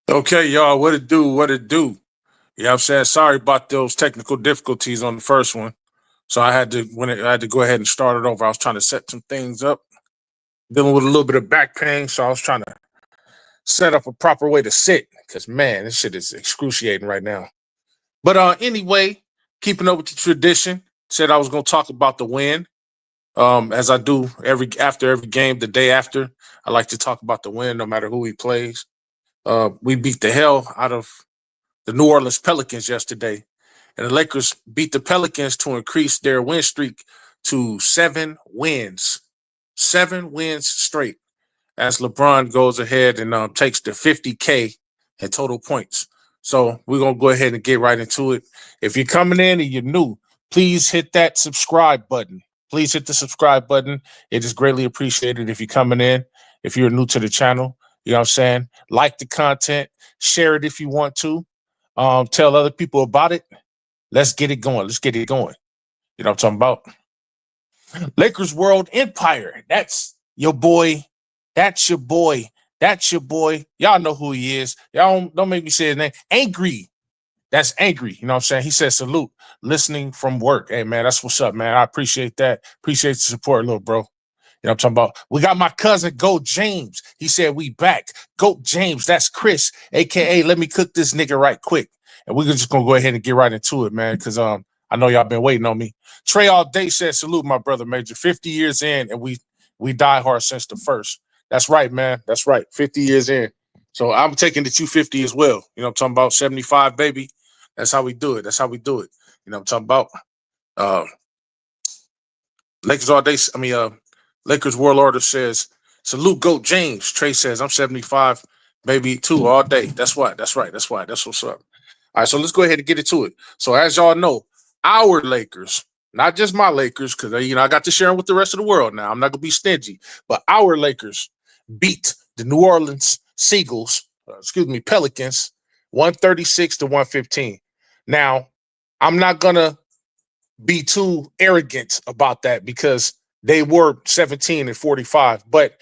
Okay, y'all, what it do? What it do? Yeah, I'm saying sorry about those technical difficulties on the first one. So I had to go ahead and start it over. I was trying to set some things up, dealing with a little bit of back pain, so I was trying to set up a proper way to sit. Cause man, this shit is excruciating right now. But anyway, keeping up with the tradition, said I was gonna talk about the win. As I do every game, the day after, I like to talk about the win, no matter who he plays. We beat the hell out of the New Orleans Pelicans yesterday, and the Lakers beat the Pelicans to increase their win streak to 7 wins, 7 wins straight. As LeBron goes ahead and takes the 50K in total points. So we're gonna go ahead and get right into it. If you're coming in and you're new, please hit that subscribe button. Please hit the subscribe button. It is greatly appreciated if you're coming in. If you're new to the channel, you know what I'm saying? Like the content, share it if you want to. Tell other people about it. Let's get it going. Let's get it going. You know what I'm talking about? Lakers World Empire. That's your boy. That's your boy. That's your boy. Y'all know who he is. Y'all don't make me say his name. Angry. That's angry. You know what I'm saying? He said salute. Listening from work. Hey man, that's what's up, man. I appreciate that. Appreciate the support, little bro. You know what I'm talking about? We got my cousin Goat James. He said we back. Goat James, that's Chris, aka let me cook this nigga right quick. And we're just gonna go ahead and get right into it, man. Cause I know y'all been waiting on me. Trey All Day said salute, my brother Major. 50 years in, and we die hard since the first. That's right, man. That's right. 50 years in. So I'm taking the 250 as well. You know what I'm talking about? 75, baby. That's how we do it. That's how we do it. You know what I'm talking about? Uh Lakers all day. Lakers World Order says, salute Goat James. Trey says, I'm 75, baby, too, all day. That's why. That's right. That's why. That's what's up. All right, so let's go ahead and get into it. So as y'all know, our Lakers, not just my Lakers, because I got to share them with the rest of the world now. I'm not gonna be stingy, but our Lakers beat the New Orleans Pelicans, 136 to 115. Now, I'm not gonna be too arrogant about that because they were 17 and 45. But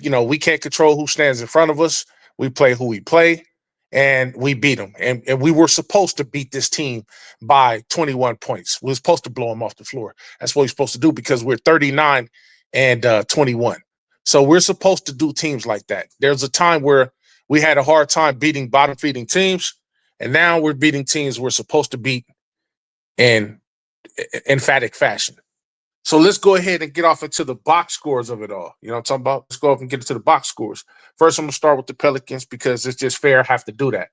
we can't control who stands in front of us. We play who we play, and we beat them. And we were supposed to beat this team by 21 points. We were supposed to blow them off the floor. That's what we're supposed to do because we're 39 and 21. So we're supposed to do teams like that. There's a time where we had a hard time beating bottom feeding teams, and now we're beating teams we're supposed to beat in emphatic fashion. So let's go ahead and get off into the box scores of it all. You know what I'm talking about? Let's go up and get into the box scores. First, I'm going to start with the Pelicans because it's just fair. I have to do that.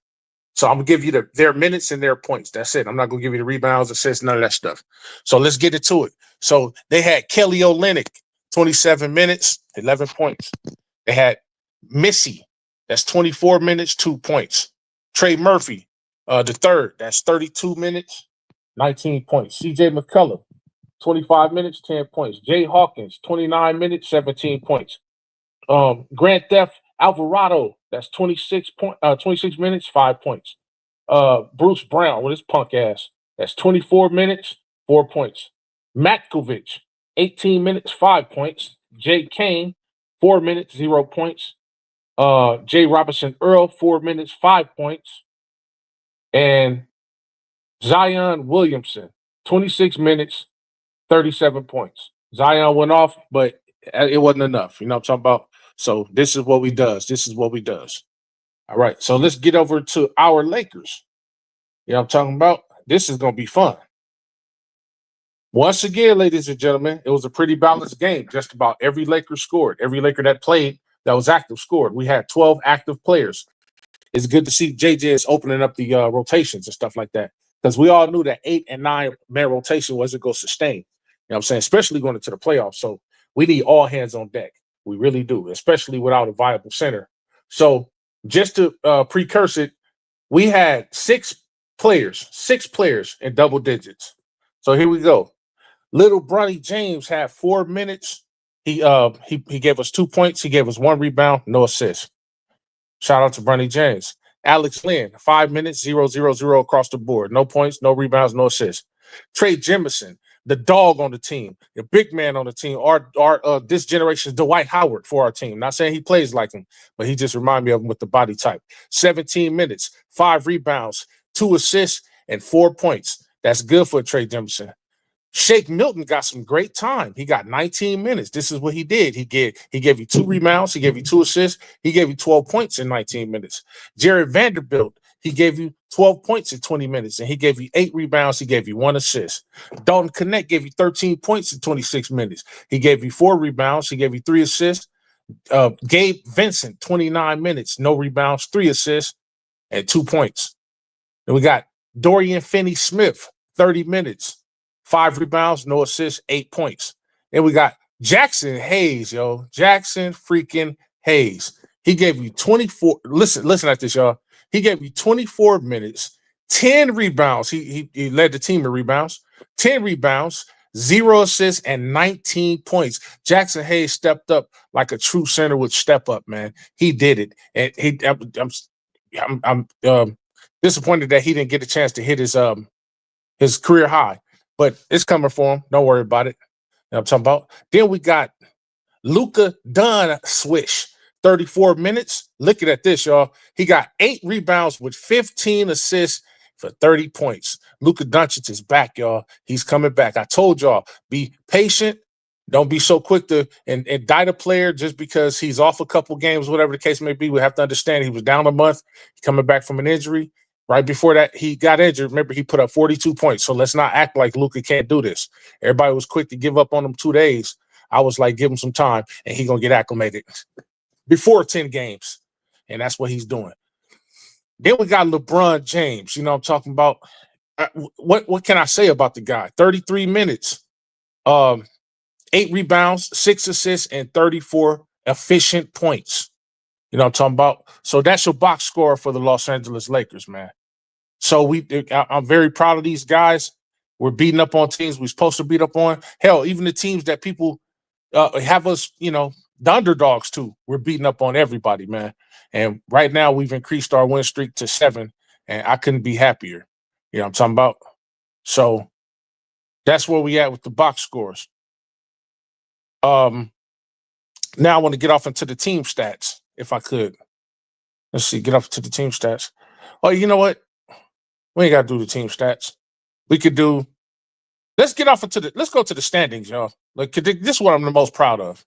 So I'm going to give you their minutes and their points. That's it. I'm not going to give you the rebounds, assists, none of that stuff. So let's get into it. So they had Kelly Olynyk, 27 minutes, 11 points. They had Missy, that's 24 minutes, 2 points. Trey Murphy, the third, that's 32 minutes, 19 points. CJ McCullough, 25 minutes, 10 points. Jay Hawkins, 29 minutes, 17 points. Grand Theft Alvarado, that's 26 minutes, 5 points. Bruce Brown with his punk ass, that's 24 minutes, 4 points. Matkovic, 18 minutes, 5 points. Jay Kane, 4 minutes, 0 points. Jay Robinson Earl, 4 minutes, 5 points. And Zion Williamson, 26 minutes, 37 points. Zion went off, but it wasn't enough. You know what I'm talking about? So this is what we does. This is what we does. All right. So let's get over to our Lakers. You know what I'm talking about? This is going to be fun. Once again, ladies and gentlemen, it was a pretty balanced game. Just about every Laker scored. Every Laker that played that was active scored. We had 12 active players. It's good to see JJ is opening up the rotations and stuff like that. Because we all knew that 8 and 9 man rotation wasn't going to sustain. You know what I'm saying? Especially going into the playoffs. So we need all hands on deck. We really do, especially without a viable center. So just to precurse it, we had six players in double digits. So here we go. Little Bronny James had 4 minutes. He gave us 2 points. He gave us 1 rebound, no assist. Shout out to Bronny James. Alex Lynn, 5 minutes, 0, 0, 0 across the board. No points, no rebounds, no assists. Trey Jemison, the dog on the team, the big man on the team, our this generation's Dwight Howard for our team. Not saying he plays like him, but he just remind me of him with the body type. 17 minutes, 5 rebounds, 2 assists, and 4 points. That's good for Trey Jemison. Shake Milton got some great time. He got 19 minutes. This is what he did. He gave you 2 rebounds. He gave you 2 assists. He gave you 12 points in 19 minutes. Jared Vanderbilt, he gave you 12 points in 20 minutes, and he gave you 8 rebounds. He gave you 1 assist. Dalton Connect gave you 13 points in 26 minutes. He gave you 4 rebounds. He gave you 3 assists. Gabe Vincent, 29 minutes, no rebounds, 3 assists, and 2 points. And we got Dorian Finney-Smith, 30 minutes, 5 rebounds, no assists, 8 points. And we got Jackson Hayes, yo. Jackson freaking Hayes. He gave you 24. Listen at this, y'all. He gave you 24 minutes, 10 rebounds. He led the team in rebounds, 10 rebounds, 0 assists, and 19 points. Jackson Hayes stepped up like a true center would step up, man. He did it. And I'm disappointed that he didn't get a chance to hit his career high. But it's coming for him. Don't worry about it. You know what I'm talking about? Then we got Luka Dunn Swish, 34 minutes. Looking at this, y'all. He got 8 rebounds with 15 assists for 30 points. Luka Doncic is back, y'all. He's coming back. I told y'all, be patient. Don't be so quick to indict a player just because he's off a couple games, whatever the case may be. We have to understand he was down a month, coming back from an injury. Right before that, he got injured. Remember, he put up 42 points. So let's not act like Luka can't do this. Everybody was quick to give up on him 2 days. I was like, give him some time, and he's going to get acclimated before 10 games. And that's what he's doing. Then we got LeBron James. You know what I'm talking about? What can I say about the guy? 33 minutes, 8 rebounds, 6 assists, and 34 efficient points. You know what I'm talking about? So that's your box score for the Los Angeles Lakers, man. So I'm very proud of these guys. We're beating up on teams we're supposed to beat up on. Hell, even the teams that people have us, the underdogs too. We're beating up on everybody, man. And right now we've increased our win streak to 7, and I couldn't be happier. You know what I'm talking about? So that's where we at with the box scores. Now I want to get off into the team stats, if I could. Let's see, get off to the team stats. Oh, you know what? We ain't got to do the team stats. We could do, let's go to the standings, y'all. Like, this is what I'm the most proud of.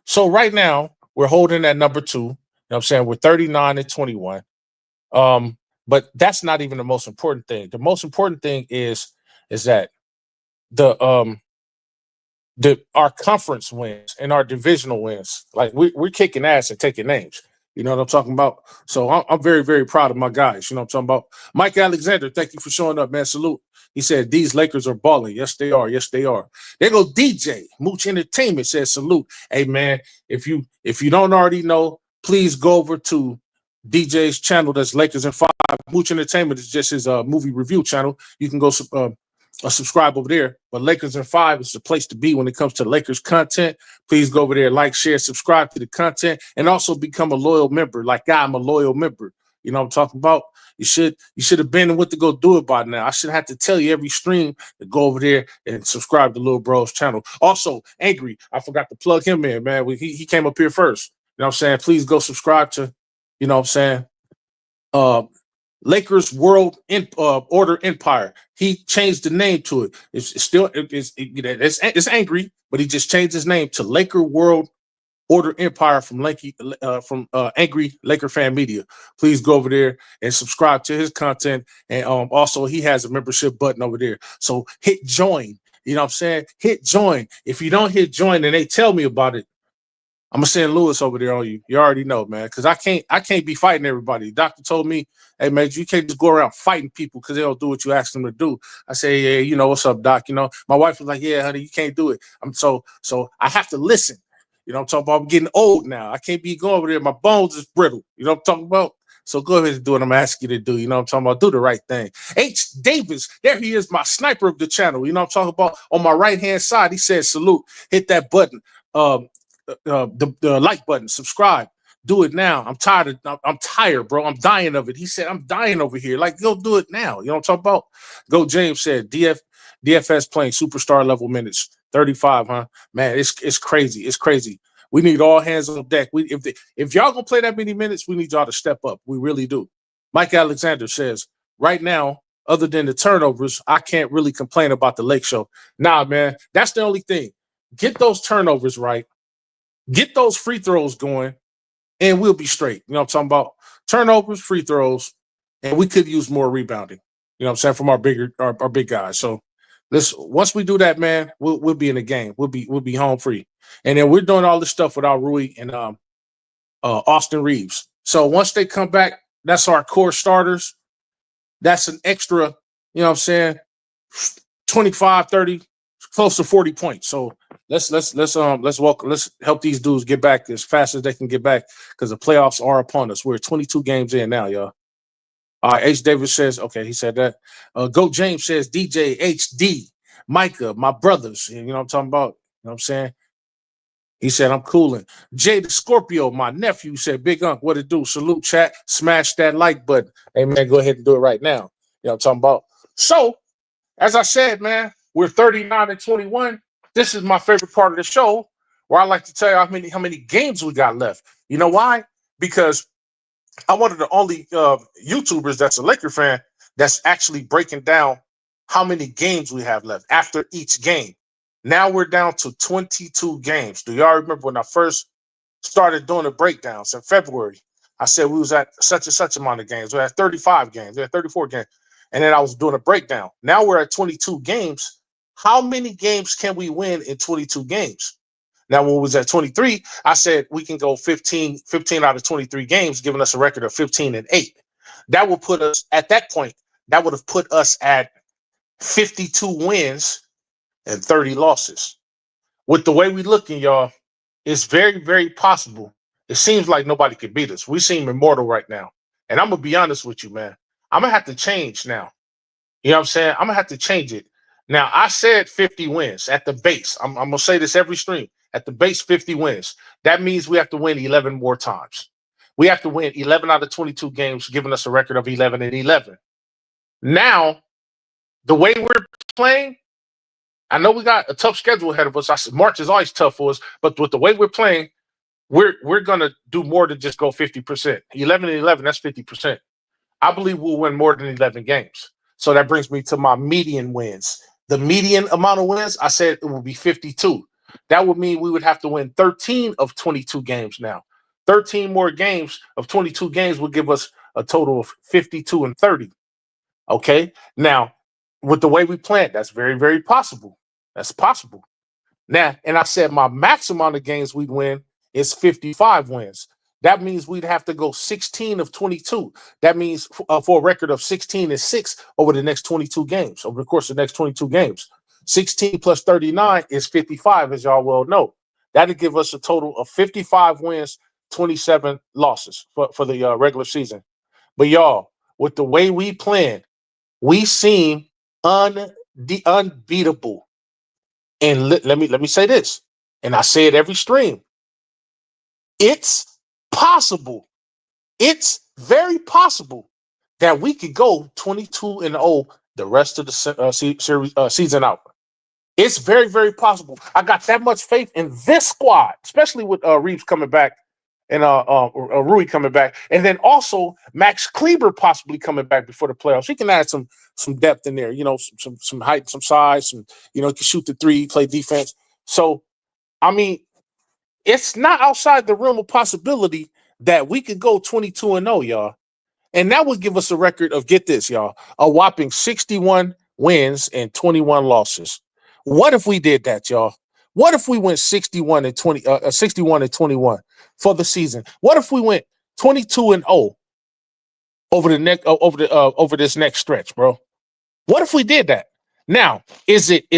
So right now, we're holding at number 2. You know what I'm saying? We're 39 and 21. But that's not even the most important thing. The most important thing is that our conference wins and our divisional wins. Like, we're kicking ass and taking names. You know what I'm talking about? So I'm very, very proud of my guys. You know what I'm talking about? Mike Alexander, thank you for showing up, man. Salute. He said, these Lakers are balling. Yes, they are. Yes, they are. There go DJ. Mooch Entertainment says, salute. Hey, man, if you don't already know, please go over to DJ's channel. That's Lakers in 5. Mooch Entertainment is just his movie review channel. You can go subscribe over there. But Lakers in 5 is the place to be when it comes to Lakers content. Please go over there, like, share, subscribe to the content, and also become a loyal member. Like I'm a loyal member. You know what I'm talking about? You should have been and went to go do it by now. I should have to tell you every stream to go over there and subscribe to Lil Bro's channel. Also, Angry, I forgot to plug him in, man. He came up here first. You know what I'm saying? Please go subscribe to, you know what I'm saying, Lakers World Order Empire. He changed the name to it. It's Angry, but he just changed his name to Laker World Order Empire from Angry Laker Fan Media. Please go over there and subscribe to his content. And also he has a membership button over there. So hit join. You know what I'm saying? Hit join. If you don't hit join and they tell me about it, I'm gonna send Lewis over there on you. You already know, man, because I can't be fighting everybody. The doctor told me, hey man, you can't just go around fighting people because they don't do what you ask them to do. I say, yeah, you know, what's up, doc? You know, my wife was like, yeah, honey, you can't do it. So I have to listen. You know what I'm talking about? I'm getting old now. I can't be going over there. My bones is brittle. You know what I'm talking about? So go ahead and do what I'm asking you to do. You know what I'm talking about? Do the right thing. H. Davis, there he is, my sniper of the channel. You know what I'm talking about? On my right-hand side, he said, salute. Hit that button. The like button, subscribe, do it now. I'm tired, bro. I'm dying of it. He said, I'm dying over here. Like, go do it now. You know what I'm talking about? Go James said, DFS playing superstar level minutes. 35, huh? Man, it's crazy. It's crazy. We need all hands on deck. If y'all gonna play that many minutes, we need y'all to step up. We really do. Mike Alexander says, right now, other than the turnovers, I can't really complain about the Lake Show. Nah, man, that's the only thing. Get those turnovers right. Get those free throws going, and we'll be straight. You know what I'm talking about? Turnovers, free throws, and we could use more rebounding. You know what I'm saying, from our big guys. So once we do that, man, we'll be in the game. We'll be home free. And then we're doing all this stuff without Rui and Austin Reeves. So once they come back, that's our core starters. That's an extra, you know what I'm saying, 25, 30, close to 40 points. So let's help these dudes get back as fast as they can get back, because the playoffs are upon us. We're 22 games in now, y'all. H. Davis says, okay, he said that. Goat James says, DJ, HD, Micah, my brothers. You know what I'm talking about? You know what I'm saying? He said, I'm cooling. Jay the Scorpio, my nephew, said, Big Unc, what it do? Salute, chat. Smash that like button. Hey, man, go ahead and do it right now. You know what I'm talking about? So, as I said, man, we're 39-21. This is my favorite part of the show, where I like to tell you how many games we got left. You know why? Because I'm one of the only YouTubers that's a Laker fan that's actually breaking down how many games we have left after each game. Now we're down to 22 games. Do y'all remember when I first started doing the breakdowns in February? I said we was at such and such amount of games. We're at 35 games. We're at 34 games. And then I was doing a breakdown. Now we're at 22 games. How many games can we win in 22 games? Now, when we was at 23, I said we can go 15 out of 23 games, giving us a record of 15-8. That will put us, at that point, that would have put us at 52 wins and 30 losses. With the way we looking, y'all, it's very, very possible. It seems like nobody could beat us. We seem immortal right now. And I'm going to be honest with you, man. I'm going to have to change now. You know what I'm saying? I'm going to have to change it. Now, I said 50 wins at the base. I'm going to say this every stream. At the base, 50 wins. That means we have to win 11 more times. We have to win 11 out of 22 games, giving us a record of 11-11. Now, the way we're playing, I know we got a tough schedule ahead of us. March is always tough for us, but with the way we're playing, we're going to do more than just go 50%. 11-11, that's 50%. I believe we'll win more than 11 games. So that brings me to my median wins. The median amount of wins, I said it will be 52. That would mean we would have to win 13 of 22 games now. 13 more games of 22 games would give us a total of 52-30. Okay? Now, with the way we planned, that's very, very possible. That's possible. Now, and I said my max amount of games we'd win is 55 wins. That means we'd have to go 16 of 22. That means for a record of 16-6 over the next 22 games, over the course of the next 22 games. 16 plus 39 is 55, as y'all well know. That'll give us a total of 55 wins, 27 losses for the regular season. But y'all, with the way we planned, we seem unbeatable. And let me say this, and I say it every stream. It's possible. It's very possible that we could go 22-0 the rest of the season out. It's very, very possible. I got that much faith in this squad, especially with Reeves coming back and Rui coming back, and then also Max Kleber possibly coming back before the playoffs. He can add some depth in there, you know, some height, some size, some, you know, he can shoot the three, play defense. So, I mean, it's not outside the realm of possibility that we could go 22-0, y'all. And that would give us a record of, get this, y'all, a whopping 61 wins and 21 losses. What if we did that, y'all? What if we went 61-21 for the season? What if we went 22-0 over this next stretch, bro? What if we did that? Now, is it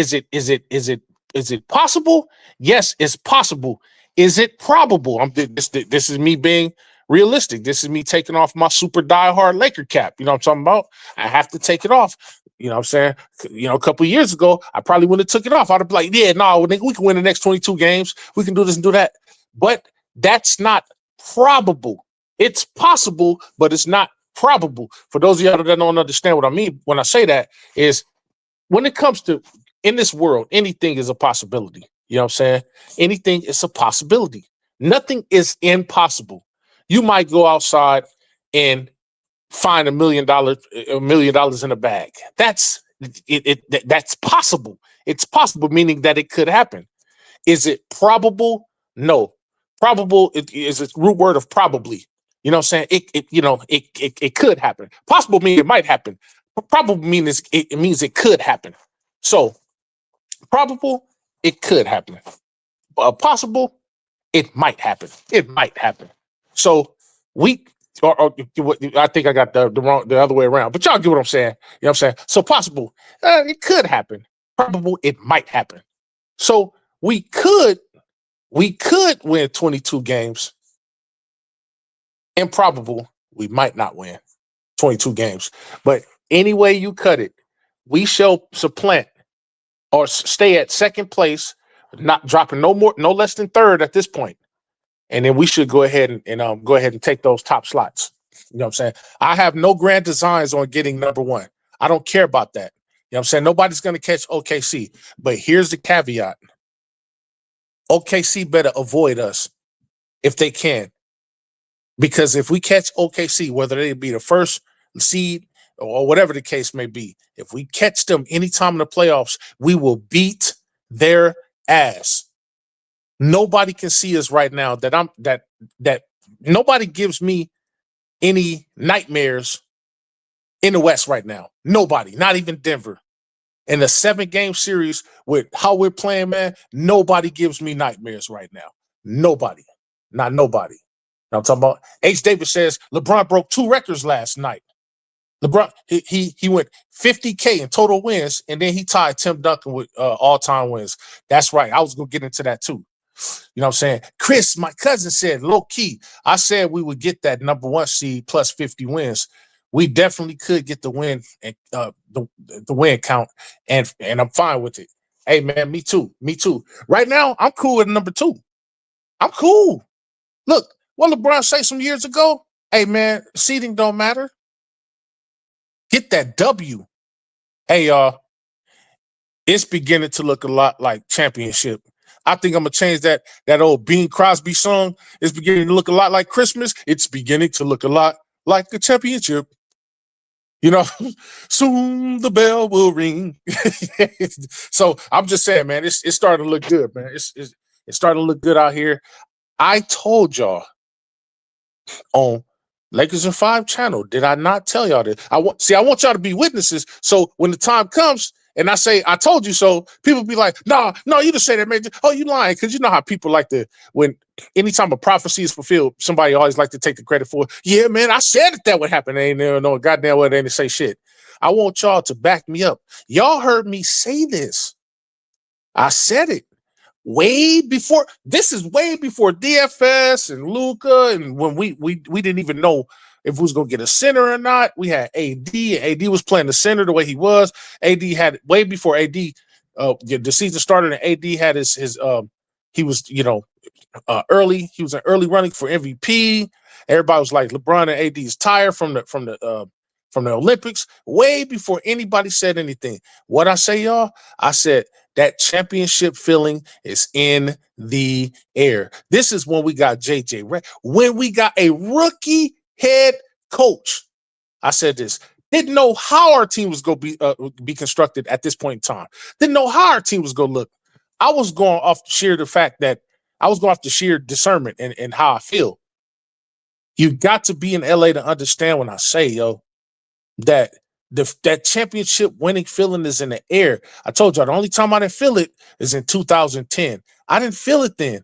possible? Yes, it's possible. Is it probable? This is me being realistic. This is me taking off my super diehard Laker cap. You know what I'm talking about? I have to take it off. You know what I'm saying? You know, a couple of years ago, I probably wouldn't have took it off. I'd have been like, yeah, no, we can win the next 22 games. We can do this and do that. But that's not probable. It's possible, but it's not probable. For those of y'all that don't understand what I mean when I say that, is when it comes to in this world, anything is a possibility. You know what I'm saying? Anything is a possibility. Nothing is impossible. You might go outside and find $1 million in a bag. That's possible. It's possible, meaning that it could happen. Is it probable? No. Probable is a root word of probably. You know what I'm saying? It could happen. Possible means it might happen. Probable means it means it could happen. So probable, it could happen. Possible, it might happen. It might happen. So we or I think I got the other way around, but y'all get what I'm saying. You know what I'm saying? So possible, it could happen. Probable, it might happen. So we could win 22 games. Improbable, we might not win 22 games. But any way you cut it, we shall supplant or stay at second place, not dropping no less than third at this point. And then we should go ahead and go ahead and take those top slots. You know what I'm saying? I have no grand designs on getting number one. I don't care about that. You know what I'm saying? Nobody's going to catch OKC. But here's the caveat. OKC better avoid us if they can. Because if we catch OKC, whether they be the first seed or whatever the case may be, if we catch them anytime in the playoffs, we will beat their ass. Nobody can see us right now that nobody gives me any nightmares in the West right now. Nobody, not even Denver. In a 7-game series with how we're playing, man, nobody gives me nightmares right now. Nobody. Not nobody. Now I'm talking about H. Davis says LeBron broke 2 records last night. LeBron, he went 50K in total wins, and then he tied Tim Duncan with all-time wins. That's right. I was going to get into that too. You know what I'm saying? Chris, my cousin, said, low key, I said we would get that number 1 seed plus 50 wins. We definitely could get the win and the win count, and I'm fine with it. Hey, man, me too. Me too. Right now, I'm cool with number 2. I'm cool. Look, what LeBron say some years ago? Hey, man, seeding don't matter. Get that W. Hey, y'all, it's beginning to look a lot like championship. I think I'm going to change that old Bing Crosby song. It's beginning to look a lot like Christmas. It's beginning to look a lot like the championship. You know, soon the bell will ring. So I'm just saying, man, it's starting to look good, man. It's starting to look good out here. I told y'all on Lakers in 5 channel. Did I not tell y'all this? I want y'all to be witnesses. So when the time comes and I say I told you so, people be like, no, you just say that, man. Oh, you lying. Because you know how people like to, when anytime a prophecy is fulfilled, somebody always like to take the credit for it. Yeah, man, I said that would happen. They ain't never know goddamn well they didn't say shit. I want y'all to back me up. Y'all heard me say this. I said it. Way before DFS and Luca, and when we didn't even know if we was gonna get a center or not. We had AD. AD was playing the center the way he was. AD had way before AD the season started, and AD had his he was early. He was an early running for MVP. Everybody was like LeBron and AD is tired from the Olympics. Way before anybody said anything. What I say, y'all? I said that championship feeling is in the air. This is when we got JJ, right? When we got a rookie head coach. I said this. Didn't know how our team was going to be constructed at this point in time. Didn't know how our team was going to look. I was going off sheer discernment and how I feel. You got to be in LA to understand when I say, yo, that that championship winning feeling is in the air. I told y'all the only time I didn't feel it is in 2010. I didn't feel it then.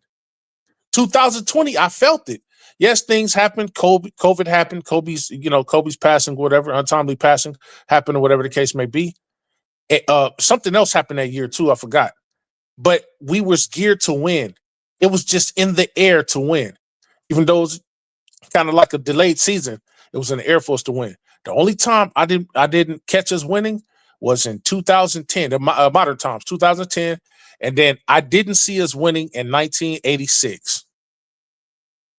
2020, I felt it. Yes, things happened. COVID happened. Kobe's passing, whatever, untimely passing happened, or whatever the case may be. Something else happened that year too. I forgot. But we was geared to win. It was just in the air to win. Even though it was kind of like a delayed season, it was in the Air Force to win. The only time I didn't catch us winning was in 2010, modern times, 2010, and then I didn't see us winning in 1986.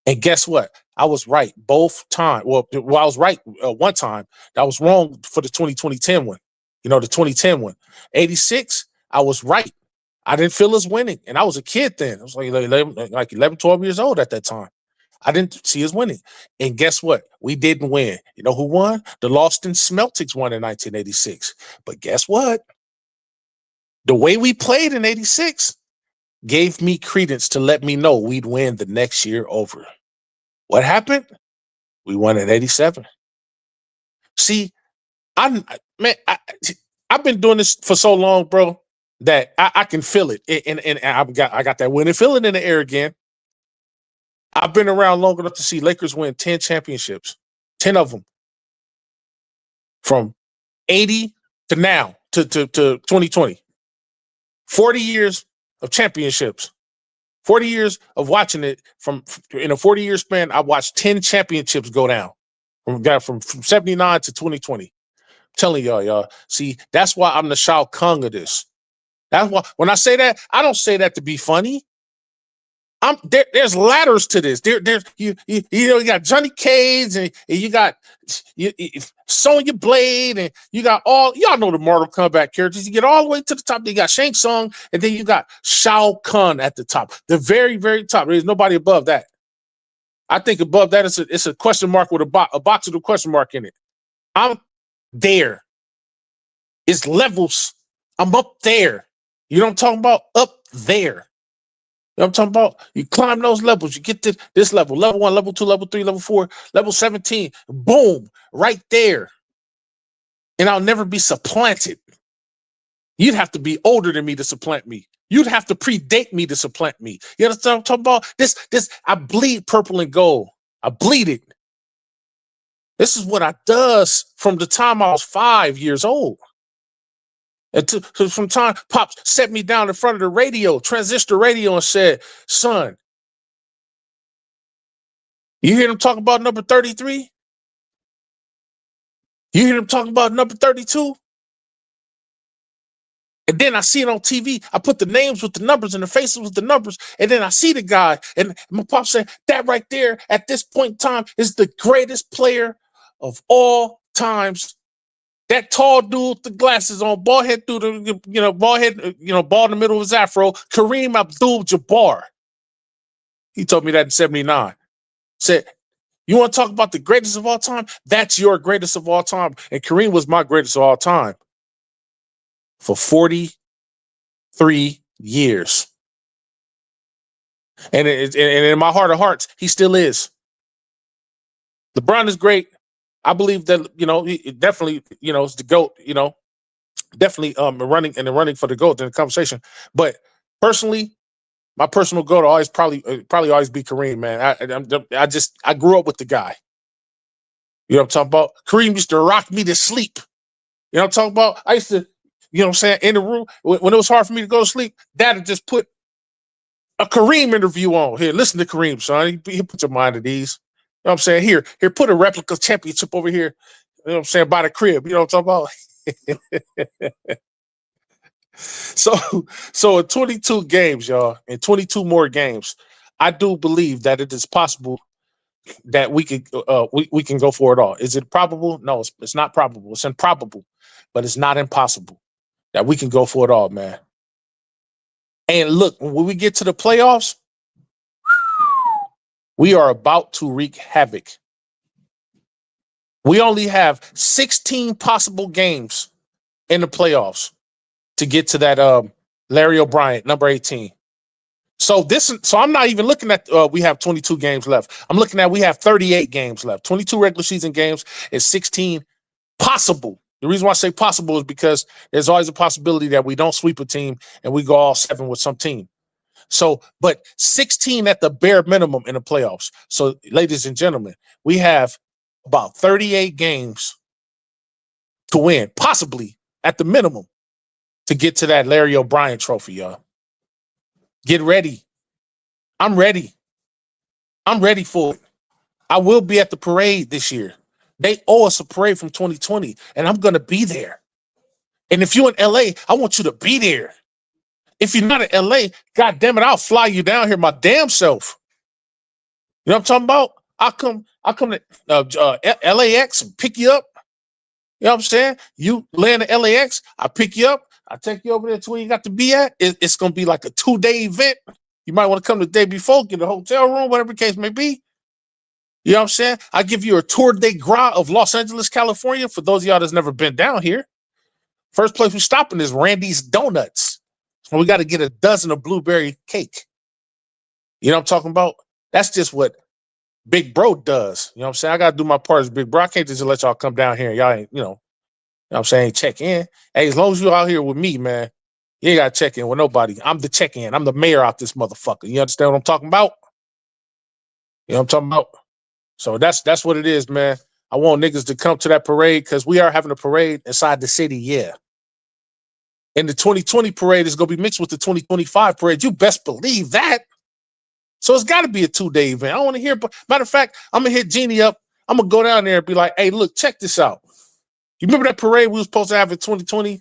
And guess what? I was right both times. Well, I was right one time. I was wrong for the 2010 one. the 2010 one. 86, I was right. I didn't feel us winning. And I was a kid then. I was like 11, 12 years old at that time. I didn't see us winning. And guess what? We didn't win. You know who won? The Boston Celtics won in 1986. But guess what? The way we played in 86 gave me credence to let me know we'd win the next year over. What happened? We won in 87. See, I've been doing this for so long, bro, that I can feel it. And I got that winning feeling in the air again. I've been around long enough to see Lakers win 10 championships, 10 of them, from 80 to now to 2020. 40 years of championships. 40 years of watching it. In a 40-year span, I watched 10 championships go down. From 79 to 2020. I'm telling y'all. See, that's why I'm the Shao Kahn of this. That's why when I say that, I don't say that to be funny. There's ladders to this. There's you got Johnny Cage and you got Sonya Blade and you got y'all know the Mortal Kombat characters. You get all the way to the top. You got Shang Tsung and then you got Shao Kahn at the top, the very, very top. There's nobody above that. I think above that it's a question mark with a box with a question mark in it. I'm there. It's levels. I'm up there. You know what I'm talking about? Up there. You know what I'm talking about? You climb those levels. You get to this level. Level 1, level 2, level 3, level 4, level 17. Boom. Right there. And I'll never be supplanted. You'd have to be older than me to supplant me. You'd have to predate me to supplant me. You understand what I'm talking about? This, I bleed purple and gold. I bleed it. This is what I does from the time I was 5 years old. And from time Pops set me down in front of the radio, transistor radio, and said, son, you hear them talking about number 33? You hear them talking about number 32? And then I see it on TV. I put the names with the numbers and the faces with the numbers. And then I see the guy. And my pop said, that right there at this point in time is the greatest player of all times. That tall dude with the glasses on, bald head through the, bald head, bald in the middle of his afro, Kareem Abdul-Jabbar. He told me that in 79. Said, you want to talk about the greatest of all time? That's your greatest of all time. And Kareem was my greatest of all time for 43 years. And in my heart of hearts, he still is. LeBron is great. I believe that, he definitely, is the GOAT, definitely running for the GOAT in the conversation. But personally, my personal GOAT will always probably always be Kareem, man. I grew up with the guy. You know what I'm talking about? Kareem used to rock me to sleep. You know what I'm talking about? I used to, in the room, when it was hard for me to go to sleep, Dad would just put a Kareem interview on. Here, listen to Kareem, son. He put your mind at ease. You know what I'm saying? Here, put a replica championship over here. You know what I'm saying? By the crib. You know what I'm talking about? So in 22 games, y'all, in 22 more games, I do believe that it is possible that we can go for it all. Is it probable? No, it's not probable. It's improbable, but it's not impossible that we can go for it all, man. And look, when we get to the playoffs, we are about to wreak havoc. We only have 16 possible games in the playoffs to get to that Larry O'Brien, number 18. So I'm not even looking at we have 22 games left. I'm looking at we have 38 games left. 22 regular season games is 16 possible. The reason why I say possible is because there's always a possibility that we don't sweep a team and we go all 7 with some team. So, but 16 at the bare minimum in the playoffs. So, ladies and gentlemen, we have about 38 games to win, possibly at the minimum, to get to that Larry O'Brien trophy, y'all. Get ready. I'm ready. I'm ready for it. I will be at the parade this year. They owe us a parade from 2020, and I'm going to be there. And if you're in LA, I want you to be there. If you're not in LA, God damn it, I'll fly you down here my damn self. You know what I'm talking about? I'll come to LAX and pick you up. You know what I'm saying? You land at LAX, I pick you up, I take you over there to where you got to be at. It's gonna be like a 2-day event. You might want to come the day before, get a hotel room, whatever the case may be. You know what I'm saying? I give you a tour de gras of Los Angeles, California. For those of y'all that's never been down here, first place we're stopping is Randy's Donuts. And we got to get a dozen of blueberry cake. You know what I'm talking about? That's just what Big Bro does. You know what I'm saying? I got to do my part as Big Bro. I can't just let y'all come down here and y'all ain't, you know what I'm saying, check in. Hey, as long as you're out here with me, man, you ain't got to check in with nobody. I'm the check in. I'm the mayor out this motherfucker. You understand what I'm talking about? You know what I'm talking about? So that's what it is, man. I want niggas to come to that parade because we are having a parade inside the city, yeah. And the 2020 parade is going to be mixed with the 2025 parade. You best believe that. So it's got to be a 2-day event. I don't want to hear. Matter of fact, I'm going to hit Jeannie up. I'm going to go down there and be like, hey, look, check this out. You remember that parade we were supposed to have in 2020,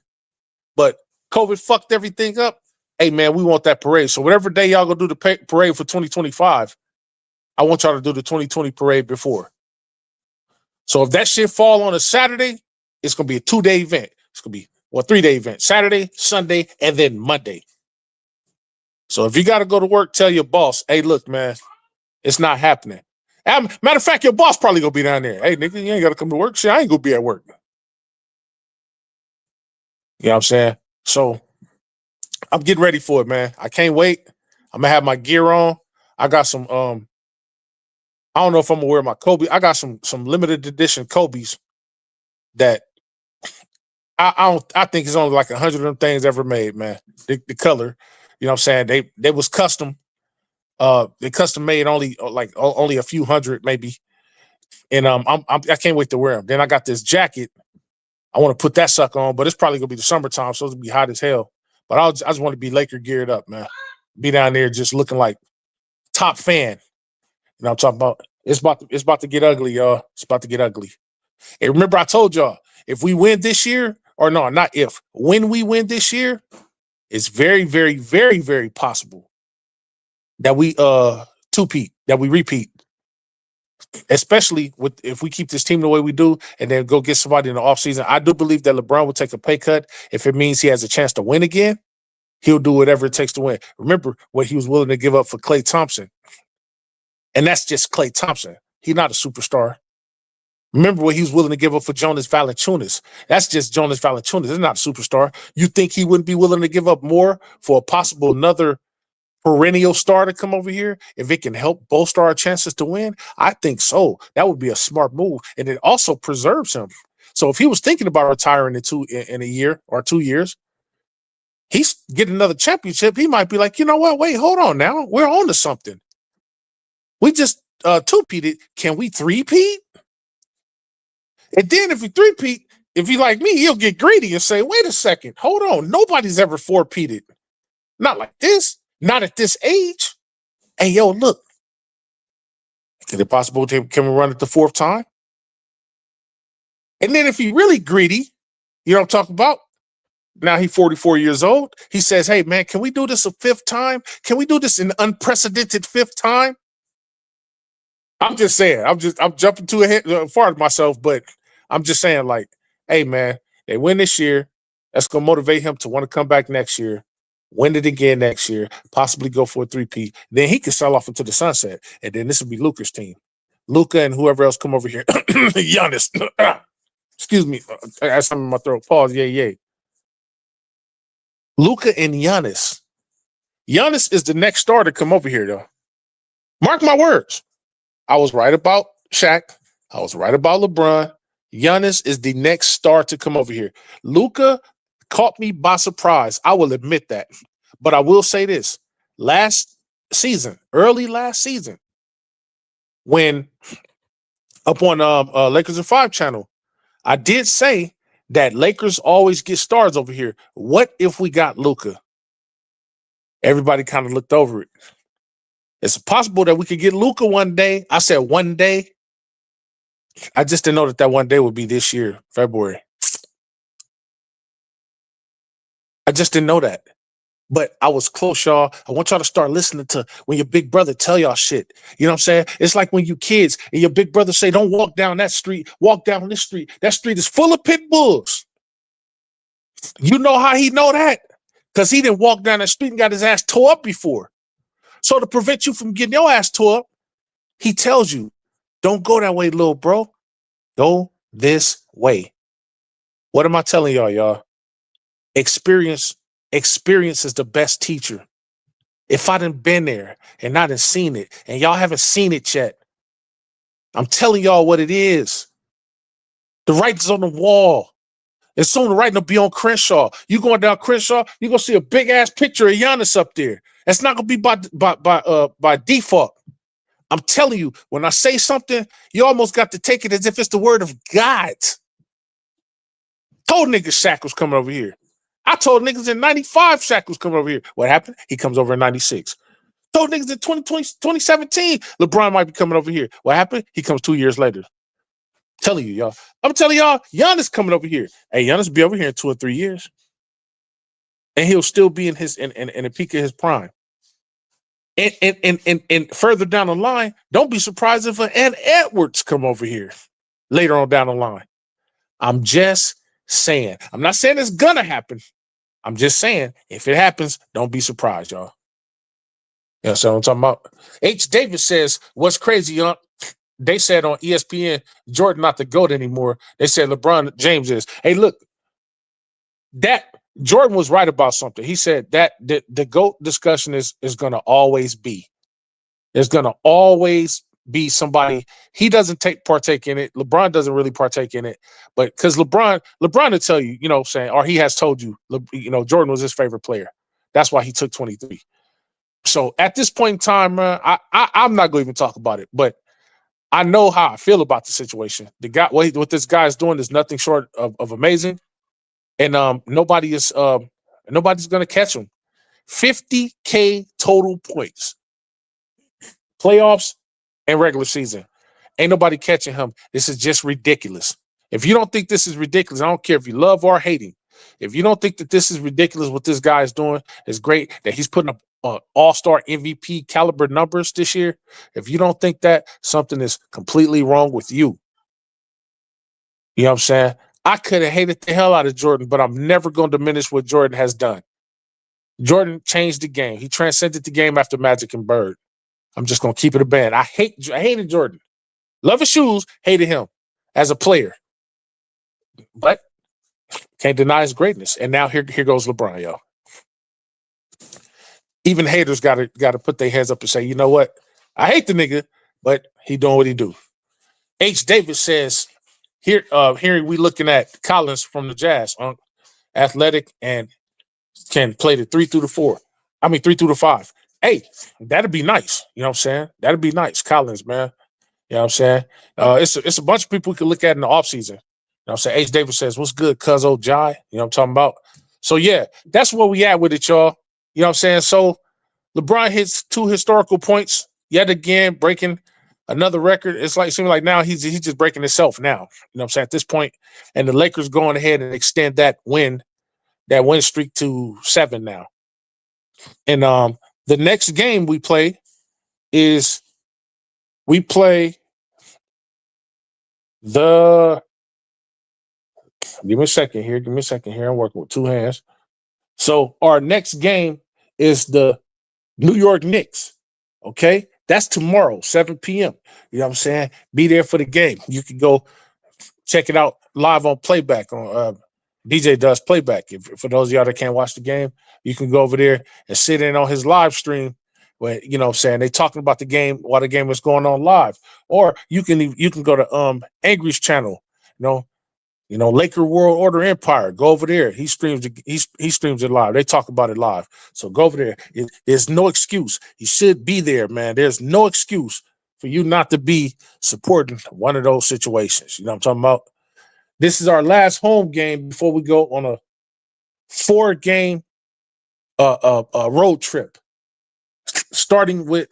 but COVID fucked everything up? Hey, man, we want that parade. So whatever day y'all going to do the parade for 2025, I want y'all to do the 2020 parade before. So if that shit fall on a Saturday, it's going to be a 2-day event. It's going to be, 3-day event. Saturday, Sunday, and then Monday. So if you got to go to work, tell your boss, hey, look, man, it's not happening. Matter of fact, your boss probably going to be down there. Hey, nigga, you ain't got to come to work. Shit, I ain't going to be at work. You know what I'm saying? So I'm getting ready for it, man. I can't wait. I'm going to have my gear on. I got some, I don't know if I'm going to wear my Kobe. I got some limited edition Kobe's that I think it's only like 100 of them things ever made, man. The color, you know what I'm saying? They was custom. They custom made only a few hundred maybe. And I can't wait to wear them. Then I got this jacket. I want to put that sucker on, but it's probably gonna be the summertime, so it's gonna be hot as hell. But I just want to be Laker geared up, man. Be down there just looking like top fan. You know what I'm talking about? It's about to get ugly, y'all. It's about to get ugly. And remember, I told y'all, if we win this year, or no, not if, when we win this year, it's very, very, very, very possible that we two-peat, that we repeat. Especially with if we keep this team the way we do and then go get somebody in the offseason. I do believe that LeBron will take a pay cut if it means he has a chance to win again. He'll do whatever it takes to win. Remember what he was willing to give up for Klay Thompson. And that's just Klay Thompson. He's not a superstar. Remember what he was willing to give up for Jonas Valanciunas. That's just Jonas Valanciunas. He's not a superstar. You think he wouldn't be willing to give up more for a possible another perennial star to come over here if it can help bolster our chances to win? I think so. That would be a smart move, and it also preserves him. So if he was thinking about retiring in a year or 2 years, he's getting another championship. He might be like, you know what? Wait, hold on now. We're on to something. We just two-peated. Can we three-peat? And then if we three-peat, if he like me, he'll get greedy and say, wait a second, hold on. Nobody's ever four-peated. Not like this. Not at this age. Hey, yo, look. Is it possible can we run it the 4th time? And then if he really greedy, you know what I'm talking about? Now he's 44 years old. He says, hey, man, can we do this a 5th time? Can we do this an unprecedented 5th time? I'm just saying. I'm jumping too ahead far of myself, but I'm just saying, like, hey, man, they win this year. That's going to motivate him to want to come back next year, win it again next year, possibly go for a 3-peat. Then he can sell off into the sunset, and then this will be Luka's team. Luka and whoever else come over here. Giannis. Excuse me. I got something in my throat. Pause. Yay. Luka and Giannis. Giannis is the next star to come over here, though. Mark my words. I was right about Shaq. I was right about LeBron. Giannis is the next star to come over here. Luka caught me by surprise. I will admit that. But I will say this. Early last season, when up on Lakers and 5 channel, I did say that Lakers always get stars over here. What if we got Luka? Everybody kind of looked over it. It's possible that we could get Luka one day. I said one day. I just didn't know that one day would be this year, February. I just didn't know that. But I was close, y'all. I want y'all to start listening to when your big brother tell y'all shit. You know what I'm saying? It's like when you kids and your big brother say, don't walk down that street, walk down this street. That street is full of pit bulls. You know how he know that? Because he didn't walk down that street and got his ass tore up before. So to prevent you from getting your ass tore up, he tells you, don't go that way, little bro. Go this way. What am I telling y'all, y'all? Experience is the best teacher. If I done been there and I done seen it and y'all haven't seen it yet, I'm telling y'all what it is. The writing's on the wall. It's soon the writing will be on Crenshaw. You going down Crenshaw, you're gonna see a big ass picture of Giannis up there. That's not gonna be by default. I'm telling you, when I say something, you almost got to take it as if it's the word of God. Told niggas Shaq was coming over here. I told niggas in 95 Shaq was coming over here. What happened? He comes over in 96. Told niggas in 2017 LeBron might be coming over here. What happened? He comes 2 years later. Telling you, y'all. I'm telling y'all, Giannis coming over here. Hey, Giannis be over here in 2 or 3 years. And he'll still be in the peak of his prime. And further down the line, don't be surprised if Ed Edwards come over here later on down the line. I'm just saying. I'm not saying it's gonna happen. I'm just saying, if it happens, don't be surprised, y'all. You know what I'm talking about? H. Davis says, what's crazy, y'all? They said on ESPN, Jordan not the GOAT anymore. They said LeBron James is. Hey, look, that Jordan was right about something. He said that the GOAT discussion is going to always be. There's going to always be somebody. He doesn't partake in it. LeBron doesn't really partake in it. But because LeBron will tell you, you know what I'm saying, or he has told you, Jordan was his favorite player. That's why he took 23. So at this point in time, man, I'm not going to even talk about it. But I know how I feel about the situation. The guy, what this guy is doing is nothing short of amazing, and nobody's going to catch him. 50K total points, playoffs and regular season. Ain't nobody catching him. This is just ridiculous. If you don't think this is ridiculous, I don't care if you love or hate him. If you don't think that this is ridiculous, what this guy is doing is great, that he's putting up all-star MVP caliber numbers this year. If you don't think that, something is completely wrong with you. You know what I'm saying? I could have hated the hell out of Jordan, but I'm never going to diminish what Jordan has done. Jordan changed the game. He transcended the game after Magic and Bird. I'm just going to keep it a band. I hated Jordan. Love his shoes, hated him as a player. But can't deny his greatness. And now here goes LeBron, y'all. Even haters got to put their heads up and say, you know what? I hate the nigga, but he doing what he do. H. Davis says, here we looking at Collins from the Jazz, athletic and can play the 3 through the 4. I mean 3 through the 5. Hey, that'd be nice. You know what I'm saying? That'd be nice. Collins, man. You know what I'm saying? It's a bunch of people we can look at in the offseason. You know what I'm saying? H. Davis says, what's good, cuz old Jai? You know what I'm talking about? So yeah, that's where we at with it, y'all. You know what I'm saying? So LeBron hits 2 historical points yet again, breaking another record. It seems like now he's just breaking himself now. You know what I'm saying? At this point, and the Lakers going ahead and extend that win streak to 7 now. And the next game we play is the. Give me a second here. I'm working with 2 hands. So our next game is the New York Knicks. Okay? That's tomorrow, 7 p.m. You know what I'm saying? Be there for the game. You can go check it out live on playback. On DJ does playback. For those of y'all that can't watch the game, you can go over there and sit in on his live stream where, you know what I'm saying, they talking about the game while the game is going on live. Or you can go to Angry's channel, Laker World Order Empire. Go over there. He streams it live. They talk about it live. So go over there. There's no excuse. You should be there, man. There's no excuse for you not to be supporting one of those situations. You know what I'm talking about? This is our last home game before we go on a 4-game road trip, starting with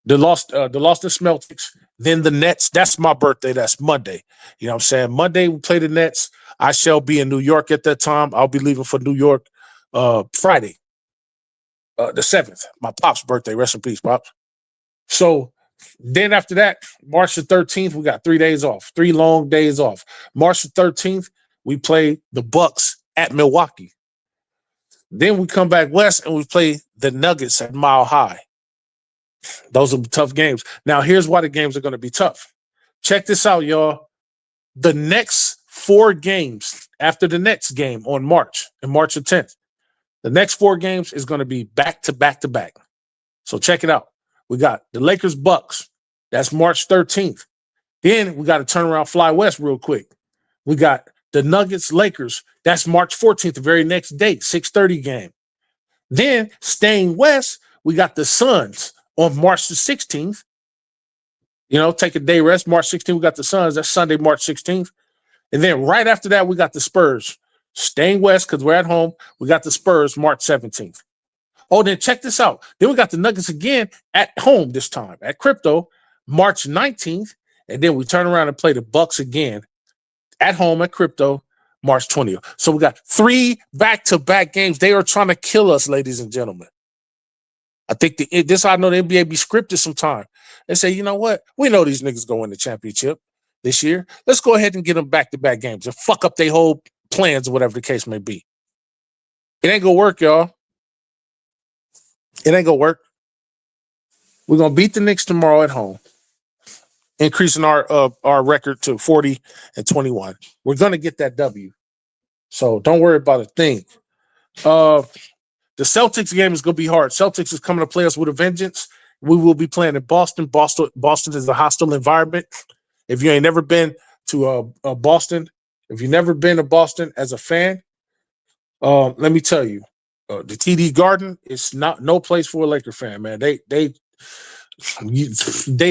the lost to Celtics, then the Nets. That's my birthday. That's Monday. You know what I'm saying? Monday we play the Nets. I shall be in New York at that time. I'll be leaving for New York Friday, the 7th. My pop's birthday. Rest in peace, pops. So then after that, March the 13th, we got 3 days off, 3 long days off. March the 13th, we play the Bucks at Milwaukee. Then we come back west and we play the Nuggets at Mile High. Those are tough games. Now, here's why the games are going to be tough. Check this out, y'all. The next 4 games after the next game on March the 10th, the next 4 games is going to be back to back to back. So check it out. We got the Lakers Bucks. That's March 13th. Then we got to turn around, fly west real quick. We got the Nuggets Lakers. That's March 14th, the very next date, 6:30 game. Then staying west, we got the Suns on March the 16th. Take a day rest. March 16th, we got the Suns. That's Sunday, March 16th. And then right after that, we got the Spurs. Staying west because we're at home. We got the Spurs March 17th. Oh, then check this out. Then we got the Nuggets again at home this time at Crypto, March 19th. And then we turn around and play the Bucks again at home at Crypto, March 20th. So we got 3 back-to-back games. They are trying to kill us, ladies and gentlemen. I think this I know the NBA be scripted sometime. They say, you know what? We know these niggas go win the championship this year. Let's go ahead and get them back-to-back games and fuck up their whole plans or whatever the case may be. It ain't gonna work, y'all. It ain't gonna work. We're gonna beat the Knicks tomorrow at home, increasing our record to 40-21. We're gonna get that W. So don't worry about a thing. The Celtics game is gonna be hard. Celtics is coming to play us with a vengeance. We will be playing in Boston. Boston is a hostile environment. If you ain't never been to Boston, if you've never been to Boston as a fan, let me tell you, the TD Garden is no place for a Laker fan, man. They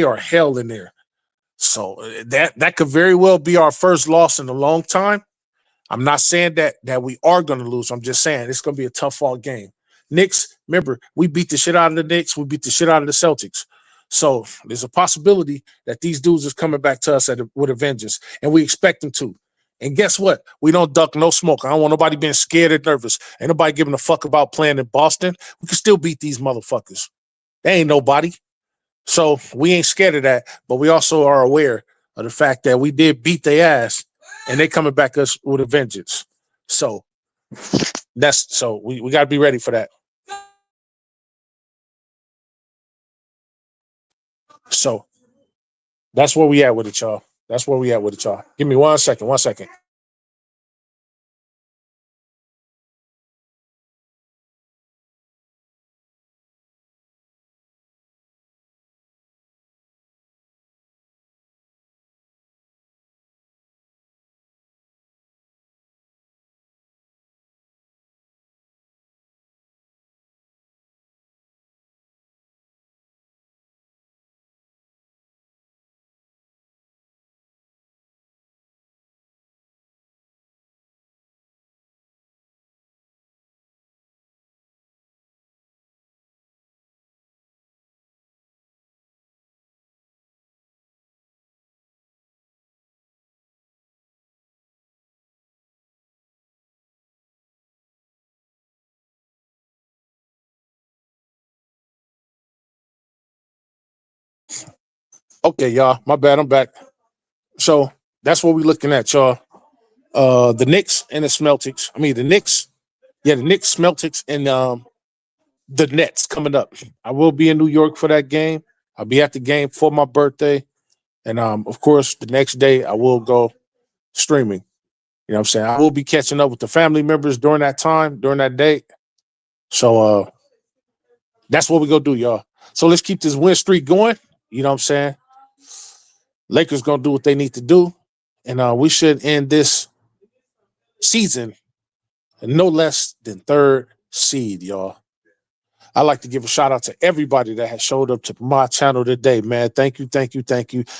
are hell in there. So that could very well be our first loss in a long time. I'm not saying that we are going to lose. I'm just saying it's going to be a tough fought game. Knicks, remember, we beat the shit out of the Knicks. We beat the shit out of the Celtics. So there's a possibility that these dudes is coming back to us with a vengeance, and we expect them to. And guess what? We don't duck no smoke. I don't want nobody being scared or nervous. Ain't nobody giving a fuck about playing in Boston. We can still beat these motherfuckers. They ain't nobody. So we ain't scared of that, but we also are aware of the fact that we did beat their ass, and they coming back us with a vengeance. So we got to be ready for that. So that's where we at with it, y'all. Give me 1 second. 1 second. Okay, y'all. My bad. I'm back. So that's what we're looking at, y'all. The Knicks and the Celtics. I mean, the Knicks, Celtics, and the Nets coming up. I will be in New York for that game. I'll be at the game for my birthday, and of course, the next day I will go streaming. You know what I'm saying? I will be catching up with the family members during that time, during that date. So that's what we gonna do, y'all. So let's keep this win streak going. You know what I'm saying? Lakers gonna do what they need to do, and we should end this season no less than 3rd seed, y'all. I'd like to give a shout out to everybody that has showed up to my channel today, man. Thank you.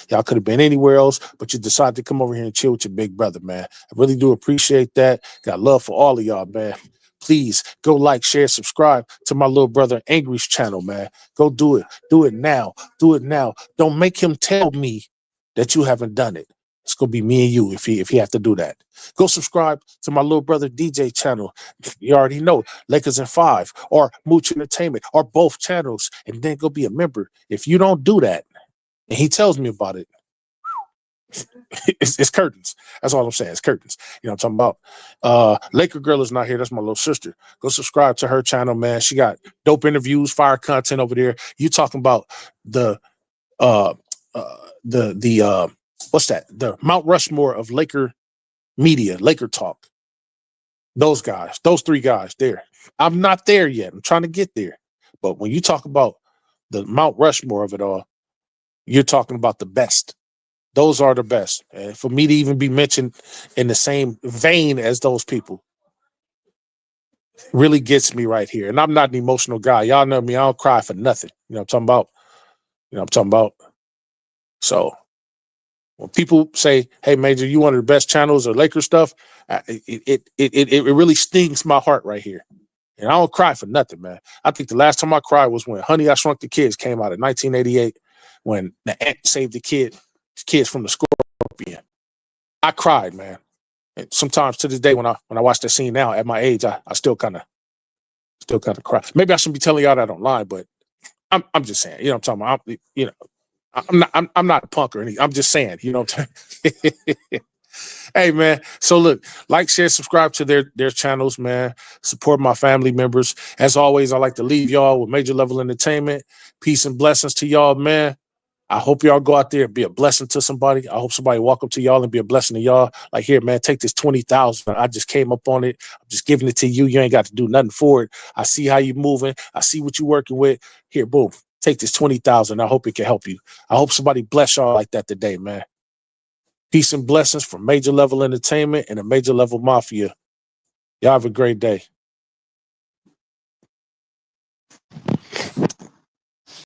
Y'all could have been anywhere else, but you decided to come over here and chill with your big brother, man. I really do appreciate that. Got love for all of y'all, man. Please go like, share, subscribe to my little brother Angry's channel, man. Go do it. Do it now. Don't make him tell me that you haven't done it. It's gonna be me and you if he have to do that. Go subscribe to my little brother DJ channel. You already know Lakers in 5 or Mooch Entertainment or both channels, and then go be a member. If you don't do that, and he tells me about it, it's curtains. That's all I'm saying. It's curtains. You know what I'm talking about? Laker Girl is not here. That's my little sister. Go subscribe to her channel, man. She got dope interviews, fire content over there. You talking about the uh what's that? The Mount Rushmore of Laker media, Laker talk. Those guys, those 3 guys there. I'm not there yet. I'm trying to get there. But when you talk about the Mount Rushmore of it all, you're talking about the best. Those are the best. And for me to even be mentioned in the same vein as those people really gets me right here. And I'm not an emotional guy. Y'all know me. I don't cry for nothing. You know what I'm talking about? You know what I'm talking about? So when people say, "Hey, Major, you one of the best channels or Laker stuff," it really stings my heart right here. And I don't cry for nothing, man. I think the last time I cried was when Honey, I Shrunk the Kids came out in 1988, when the ant saved the kids from the scorpion. I cried, man. And sometimes to this day, when I watch that scene now at my age, I still kind of cry. Maybe I shouldn't be telling y'all that online, but I'm just saying, you know what I'm talking about. I'm not a punk or anything. I'm just saying, you know what I'm saying? Hey, man. So look, like, share, subscribe to their channels, man. Support my family members. As always, I like to leave y'all with Major Level Entertainment. Peace and blessings to y'all, man. I hope y'all go out there and be a blessing to somebody. I hope somebody walk up to y'all and be a blessing to y'all. Like, here, man, take this 20,000. I just came up on it. I'm just giving it to you. You ain't got to do nothing for it. I see how you moving. I see what you're working with. Here, boom. Take this 20,000. I hope it can help you. I hope somebody bless y'all like that today, man. Peace and blessings from Major Level Entertainment and the Major Level Mafia. Y'all have a great day.